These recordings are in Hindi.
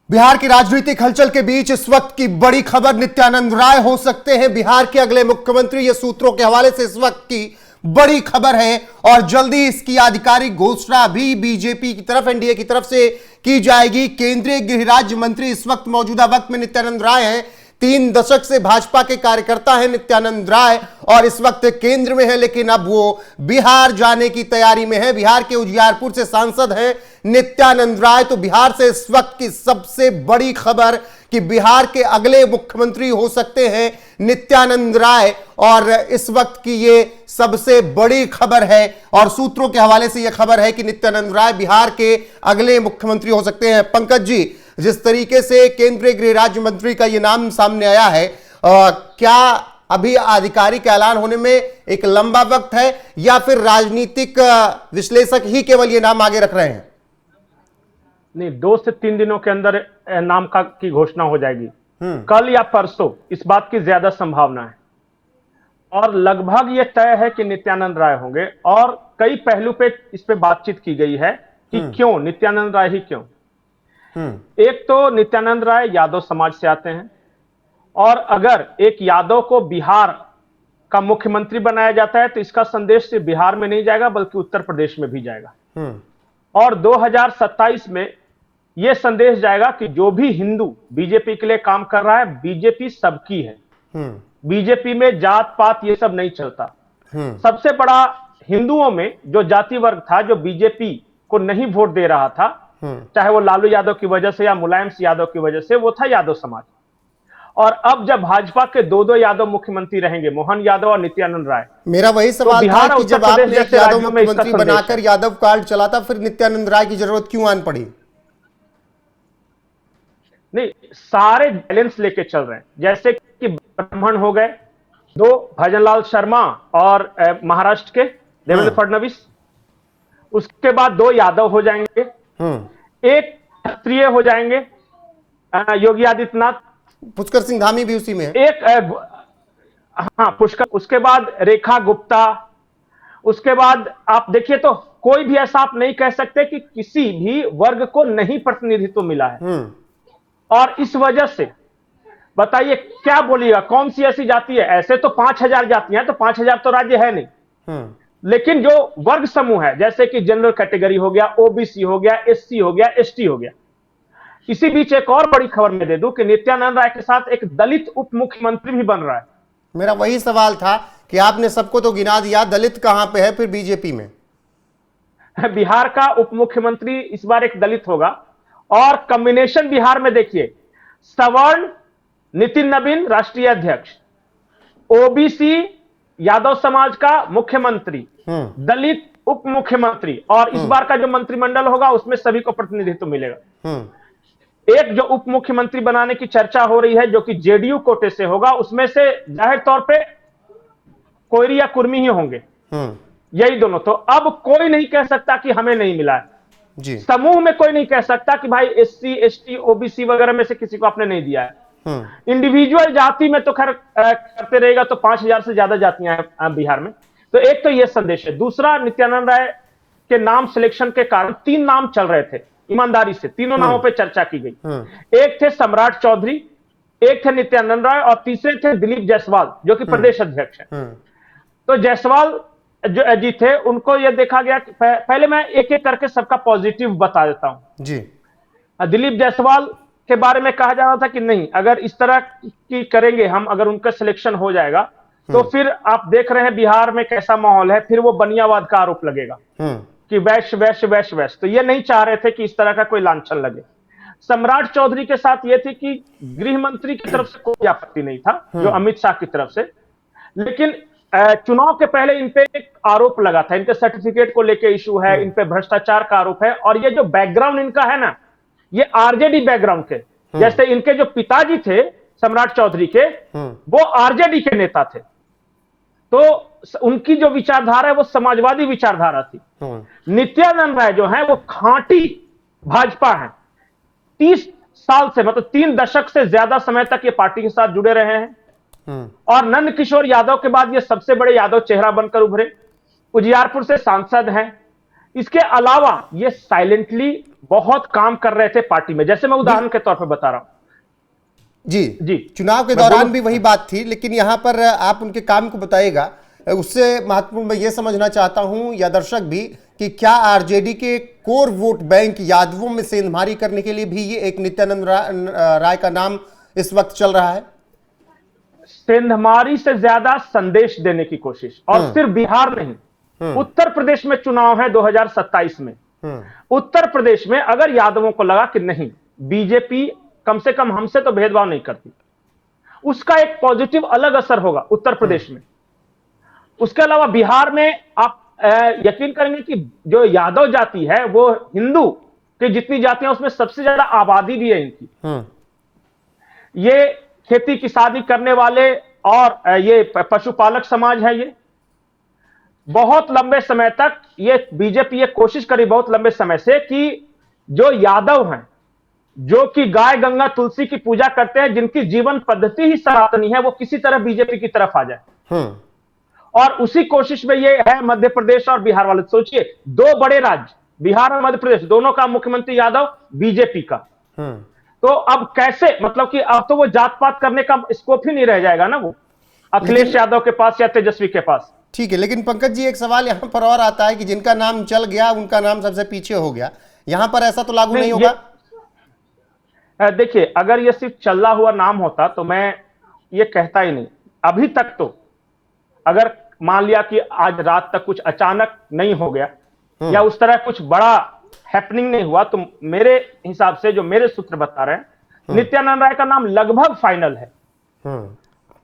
बिहार की राजनीतिक हलचल के बीच इस वक्त की बड़ी खबर, नित्यानंद राय हो सकते हैं बिहार के अगले मुख्यमंत्री। ये सूत्रों के हवाले से इस वक्त की बड़ी खबर है और जल्दी इसकी आधिकारिक घोषणा भी बीजेपी की तरफ, एनडीए की तरफ से की जाएगी। केंद्रीय गृह राज्य मंत्री इस वक्त मौजूदा वक्त में नित्यानंद राय हैं। 3 दशक से भाजपा के कार्यकर्ता हैं नित्यानंद राय और इस वक्त केंद्र में है, लेकिन अब वो बिहार जाने की तैयारी में है। बिहार के उजियारपुर से सांसद हैं नित्यानंद राय। तो बिहार से इस वक्त की सबसे बड़ी खबर कि बिहार के अगले मुख्यमंत्री हो सकते हैं नित्यानंद राय और इस वक्त की ये सबसे बड़ी खबर है और सूत्रों के हवाले से यह खबर है कि नित्यानंद राय बिहार के अगले मुख्यमंत्री हो सकते हैं। पंकज जी, जिस तरीके से केंद्रीय गृह राज्य मंत्री का यह नाम सामने आया है, क्या अभी आधिकारिक ऐलान होने में एक लंबा वक्त है या फिर राजनीतिक विश्लेषक ही केवल ये नाम आगे रख रहे हैं? नहीं, 2 से 3 दिनों के अंदर नाम की घोषणा हो जाएगी। कल या परसों, इस बात की ज्यादा संभावना है और लगभग यह तय है कि नित्यानंद राय होंगे। और कई पहलू पे इस पे बातचीत की गई है कि क्यों नित्यानंद राय ही क्यों। एक तो नित्यानंद राय यादव समाज से आते हैं और अगर एक यादव को बिहार का मुख्यमंत्री बनाया जाता है तो इसका संदेश सिर्फ बिहार में नहीं जाएगा बल्कि उत्तर प्रदेश में भी जाएगा। और 2027 में यह संदेश जाएगा कि जो भी हिंदू बीजेपी के लिए काम कर रहा है, बीजेपी सबकी है। बीजेपी में जात पात ये सब नहीं चलता। सबसे बड़ा हिंदुओं में जो जाति वर्ग था, जो बीजेपी को नहीं वोट दे रहा था, चाहे वो लालू यादव की वजह से या मुलायम सिंह यादव की वजह से, वो था यादव समाज। और अब जब भाजपा के 2 यादव मुख्यमंत्री रहेंगे, मोहन यादव और नित्यानंद राय, मेरा वही सवाल था कि जब आपने एक यादव मुख्यमंत्री बनाकर यादव कार्ड चला था, फिर नित्यानंद राय की जरूरत क्यों आन पड़ी? नहीं, सारे बैलेंस लेके चल रहे हैं। जैसे कि ब्राह्मण हो गए 2, भजनलाल शर्मा और महाराष्ट्र के देवेंद्र फडणवीस। उसके बाद 2 यादव हो जाएंगे, एक क्षत्रिय हो जाएंगे योगी आदित्यनाथ, पुष्कर सिंह धामी भी उसी में है। हाँ, पुष्कर। उसके बाद रेखा गुप्ता। उसके बाद आप देखिए तो कोई भी ऐसा आप नहीं कह सकते कि किसी भी वर्ग को नहीं प्रतिनिधित्व मिला है। और इस वजह से बताइए क्या बोलिएगा, कौन सी ऐसी जाति है? ऐसे तो 5000 जातियां हैं, तो 5000 तो राज्य है नहीं। लेकिन जो वर्ग समूह है, जैसे कि जनरल कैटेगरी हो गया, ओबीसी हो गया, एससी हो गया, एसटी हो गया। इसी बीच एक और बड़ी खबर मैं दे दूं कि नित्यानंद राय के साथ एक दलित उप मुख्यमंत्री भी बन रहा है। मेरा वही सवाल था कि आपने सबको तो गिना दिया, दलित कहां पे है फिर बीजेपी में? बिहार का उप मुख्यमंत्री इस बार एक दलित होगा और कॉम्बिनेशन बिहार में देखिए, सवर्ण नितिन नवीन राष्ट्रीय अध्यक्ष, ओबीसी यादव समाज का मुख्यमंत्री, दलित उप मुख्यमंत्री, और इस बार का जो मंत्रिमंडल होगा उसमें सभी को प्रतिनिधित्व मिलेगा। एक जो उप मुख्यमंत्री बनाने की चर्चा हो रही है जो कि जेडीयू कोटे से होगा, उसमें से जाहिर तौर पे कोयरी या कुर्मी ही होंगे, यही दोनों। तो अब कोई नहीं कह सकता कि हमें नहीं मिला है जी। समूह में कोई नहीं कह सकता कि भाई एससी एसटी ओबीसी वगैरह में से किसी को आपने नहीं दिया है। इंडिविजुअल जाति में तो खैर करते रहेगा, तो 5000 से ज्यादा जातियां हैं बिहार में। तो एक तो यह संदेश है। दूसरा, नित्यानंद राय के नाम सिलेक्शन के कारण 3 नाम चल रहे थे, ईमानदारी से तीनों नामों पे चर्चा की गई। एक थे सम्राट चौधरी, एक थे नित्यानंद राय और तीसरे थे दिलीप जायसवाल जो कि प्रदेश अध्यक्ष है। तो जायसवाल जो जी थे, उनको यह देखा गया कि पहले मैं एक एक करके सबका पॉजिटिव बता देता हूं जी। दिलीप जायसवाल के बारे में कहा जा रहा था कि नहीं, अगर इस तरह की करेंगे हम, अगर उनका सिलेक्शन हो जाएगा तो फिर आप देख रहे हैं बिहार में कैसा माहौल है, फिर वो बनियावाद का आरोप लगेगा कि वैश्य वैश्य वैश्य वैश्य। तो ये नहीं चाह रहे थे कि इस तरह का कोई लांछन लगे। सम्राट चौधरी के साथ ये थी कि गृह मंत्री की तरफ से कोई आपत्ति नहीं था, जो अमित शाह की तरफ से, लेकिन चुनाव के पहले इन पे एक आरोप लगा था, इनके सर्टिफिकेट को लेके इशू है, इन पे भ्रष्टाचार का आरोप है। और ये जो बैकग्राउंड इनका है ना, ये आरजेडी बैकग्राउंड के, जैसे इनके जो पिताजी थे सम्राट चौधरी के, वो आरजेडी के नेता थे, तो उनकी जो विचारधारा है वो समाजवादी विचारधारा थी। नित्यानंद राय जो है वो खांटी भाजपा है। 30 साल से, मतलब 3 दशक से ज्यादा समय तक ये पार्टी के साथ जुड़े रहे हैं और नंद किशोर यादव के बाद ये सबसे बड़े यादव चेहरा बनकर उभरे। उजियारपुर से सांसद हैं। इसके अलावा ये साइलेंटली बहुत काम कर रहे थे पार्टी में। जैसे मैं उदाहरण के तौर पर बता रहा हूं। जी जी, चुनाव के दौरान भी वही बात थी, लेकिन यहां पर आप उनके काम को बताइएगा। उससे महत्वपूर्ण मैं ये समझना चाहता हूं, या दर्शक भी, कि क्या आरजेडी के कोर वोट बैंक यादवों में सेंधमारी करने के लिए भी ये एक नित्यानंद राय का नाम इस वक्त चल रहा है? सेंधमारी से ज्यादा संदेश देने की कोशिश। और सिर्फ बिहार नहीं, उत्तर प्रदेश में चुनाव है 2027 में। उत्तर प्रदेश में अगर यादवों को लगा कि नहीं, बीजेपी कम से कम हमसे तो भेदभाव नहीं करती, उसका एक पॉजिटिव अलग असर होगा उत्तर प्रदेश में। उसके अलावा बिहार में आप यकीन करेंगे कि जो यादव जाति है वो हिंदू की जितनी जातियां उसमें सबसे ज्यादा आबादी भी है इनकी। ये खेती किसानी करने वाले और ये पशुपालक समाज है। ये बहुत लंबे समय तक ये बीजेपी ये कोशिश करी बहुत लंबे समय से कि जो यादव हैं, जो कि गाय गंगा तुलसी की पूजा करते हैं, जिनकी जीवन पद्धति ही सनातनी है, वो किसी तरह बीजेपी की तरफ आ जाए। और उसी कोशिश में ये है मध्य प्रदेश और बिहार वाले। सोचिए, दो बड़े राज्य बिहार और मध्य प्रदेश, दोनों का मुख्यमंत्री यादव, बीजेपी का। तो अब कैसे, मतलब कि अब तो वो जात पात करने का स्कोप ही नहीं रह जाएगा ना, वो अखिलेश यादव के पास या तेजस्वी के पास। ठीक है, लेकिन पंकज जी एक सवाल यहां पर और आता है कि जिनका नाम चल गया उनका नाम सबसे पीछे हो गया। यहां पर ऐसा तो लागू नहीं होगा? देखिए, अगर ये सिर्फ चला हुआ नाम होता तो मैं ये कहता ही नहीं। अभी तक तो अगर मान लिया कि आज रात तक कुछ अचानक नहीं हो गया या उस तरह कुछ बड़ा हैपनिंग नहीं हुआ, तो मेरे हिसाब से जो मेरे सूत्र बता रहे हैं, नित्यानंद राय का नाम लगभग फाइनल है।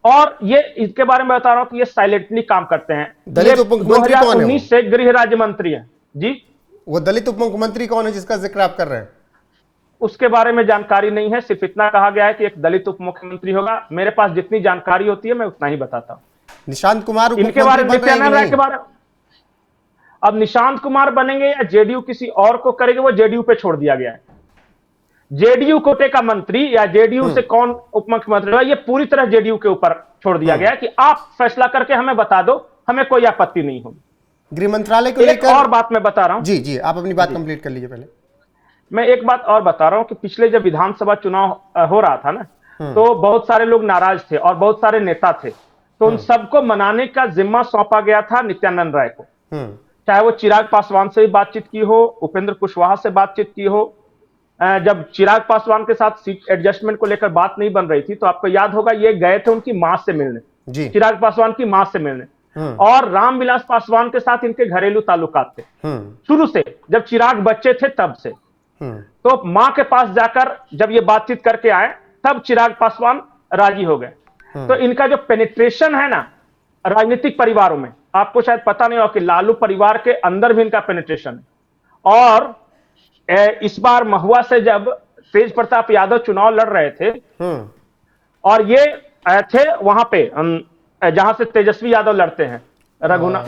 और ये इसके बारे में बता रहा हूं कि ये साइलेंटली काम करते हैं। दलित उप मुख्यमंत्री कौन है? 2019 से गृह राज्य मंत्री है। जी, वो दलित उप मुख्यमंत्री कौन है जिसका जिक्र आप कर रहे हैं? उसके बारे में जानकारी नहीं है। सिर्फ इतना कहा गया है कि एक दलित उप मुख्यमंत्री होगा। मेरे पास जितनी जानकारी होती है मैं उतना ही बताता हूं। निशांत कुमार इनके बारे में, नित्यानंद राय के बारे में, अब निशांत कुमार बनेंगे या जेडीयू किसी और को करेंगे, वो जेडीयू पे छोड़ दिया गया है। जेडीयू कोटे का मंत्री या जेडीयू से कौन उप मुख्यमंत्री होगा, ये पूरी तरह जेडीयू के ऊपर छोड़ दिया गया है कि आप फैसला करके हमें बता दो, हमें कोई आपत्ति नहीं होगी। गृह मंत्रालय को एक लेकर और बात मैं बता रहा हूं। जी जी, आप अपनी बात कंप्लीट कर लीजिए पहले। मैं एक बात और बता रहा हूं कि पिछले जब विधानसभा चुनाव हो रहा था ना, तो बहुत सारे लोग नाराज थे और बहुत सारे नेता थे। तो उन सबको मनाने का जिम्मा सौंपा गया था नित्यानंद राय को। चाहे वो चिराग पासवान से भी बातचीत की हो, उपेंद्र कुशवाहा से बातचीत की हो। जब चिराग पासवान के साथ सीट एडजस्टमेंट को लेकर बात नहीं बन रही थी, तो आपको याद होगा ये गए थे उनकी मां से मिलने, चिराग पासवान की मां से मिलने। और रामविलास पासवान के साथ इनके घरेलू ताल्लुकात थे शुरू से, जब चिराग बच्चे थे तब से। तो मां के पास जाकर जब ये बातचीत करके आए, तब चिराग पासवान राजी हो गए। तो इनका जो पेनिट्रेशन है ना राजनीतिक परिवारों में, आपको शायद पता नहीं हो कि लालू परिवार के अंदर भी इनका पेनिट्रेशन है। और इस बार महुआ से जब तेज प्रताप यादव चुनाव लड़ रहे थे, और ये थे वहां पे जहां से तेजस्वी यादव लड़ते हैं, राघोपुर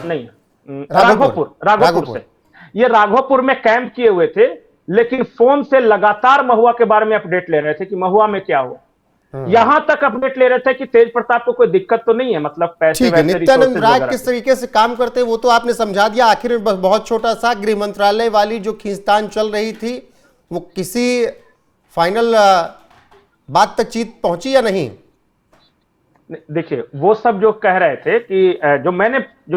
से। ये राघोपुर में कैंप किए हुए थे, लेकिन फोन से लगातार महुआ के बारे में अपडेट ले रहे थे कि महुआ में क्या हुआ। यहां तक अपडेट ले रहे थे कि तेज प्रताप को कोई दिक्कत तो नहीं है, मतलब पैसे वैसे। नित्यानंद राय किस तरीके से काम करते हैं वो तो आपने समझा दिया। आखिर में बस बहुत छोटा सा, गृह मंत्रालय वाली जो खींचतान चल रही थी, वो किसी फाइनल बात तक चीत पहुंची या नहीं? देखिए, वो सब जो कह रहे थे कि जो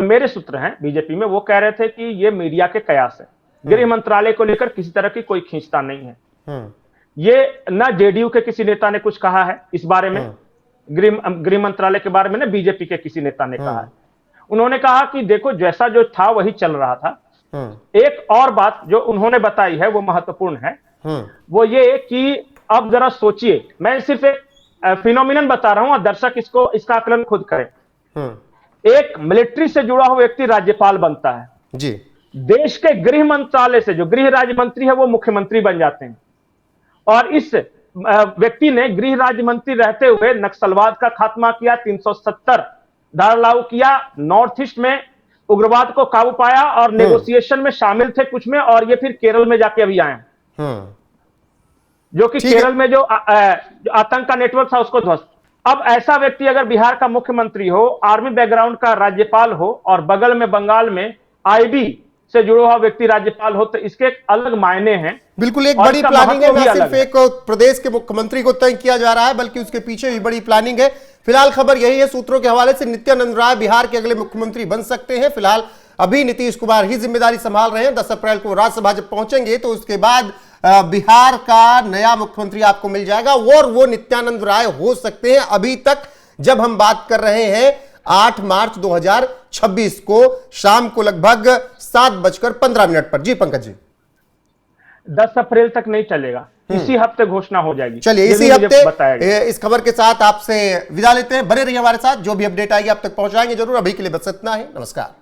मेरे सूत्र हैं बीजेपी में, वो कह रहे थे कि ये मीडिया के कयास है। गृह मंत्रालय को लेकर किसी तरह की कोई खींचतान नहीं है। ये ना जेडीयू के किसी नेता ने कुछ कहा है इस बारे में, गृह मंत्रालय के बारे में ना बीजेपी के किसी नेता ने कहा है। उन्होंने कहा कि देखो जैसा जो था वही चल रहा था। एक और बात जो उन्होंने बताई है वो महत्वपूर्ण है, वो ये कि अब जरा सोचिए, मैं सिर्फ एक फिनोमिनन बता रहा हूं और दर्शक इसका आकलन खुद करें। एक मिलिट्री से जुड़ा हुआ व्यक्ति राज्यपाल बनता है जी। देश के गृह मंत्रालय से जो गृह राज्य मंत्री है वो मुख्यमंत्री बन जाते हैं। और इस व्यक्ति ने गृह राज्य मंत्री रहते हुए नक्सलवाद का खात्मा किया, 370 धारा लागू किया, नॉर्थ ईस्ट में उग्रवाद को काबू पाया और नेगोशिएशन में शामिल थे कुछ में, और ये फिर केरल में जाके अभी आए हैं, जो कि केरल में जो आतंक का नेटवर्क था उसको ध्वस्त। अब ऐसा व्यक्ति अगर बिहार का मुख्यमंत्री हो, आर्मी बैकग्राउंड का राज्यपाल हो, और बगल में बंगाल में आईबी से जुड़ा हुआ व्यक्ति राज्यपाल हो तो इसके एक अलग मायने हैं। बिल्कुल एक और बड़ी इसका प्लानिंग है, महत्व भी ना अलग सिर्फ है। एक प्रदेश के मुख्यमंत्री को तय किया जा रहा है बल्कि उसके पीछे भी बड़ी प्लानिंग है। फिलहाल खबर यही है सूत्रों के हवाले से, नित्यानंद राय बिहार के अगले मुख्यमंत्री बन सकते हैं। फिलहाल अभी नीतीश कुमार ही जिम्मेदारी संभाल रहे हैं। 10 अप्रैल को राज्यसभा जब पहुंचेंगे तो उसके बाद बिहार का नया मुख्यमंत्री आपको मिल जाएगा और वो नित्यानंद राय हो सकते हैं। अभी तक जब हम बात कर रहे हैं 8 मार्च 2026 को शाम को लगभग 7:15 पर। जी पंकज जी, 10 अप्रैल तक नहीं चलेगा, इसी हफ्ते घोषणा हो जाएगी। चलिए ये इसी भी मुझे हफ्ते बताया गया। इस खबर के साथ आपसे विदा लेते हैं। बने रहिए हमारे साथ, जो भी अपडेट आएगी आप तक पहुंचाएंगे जरूर। अभी के लिए बस इतना है, नमस्कार।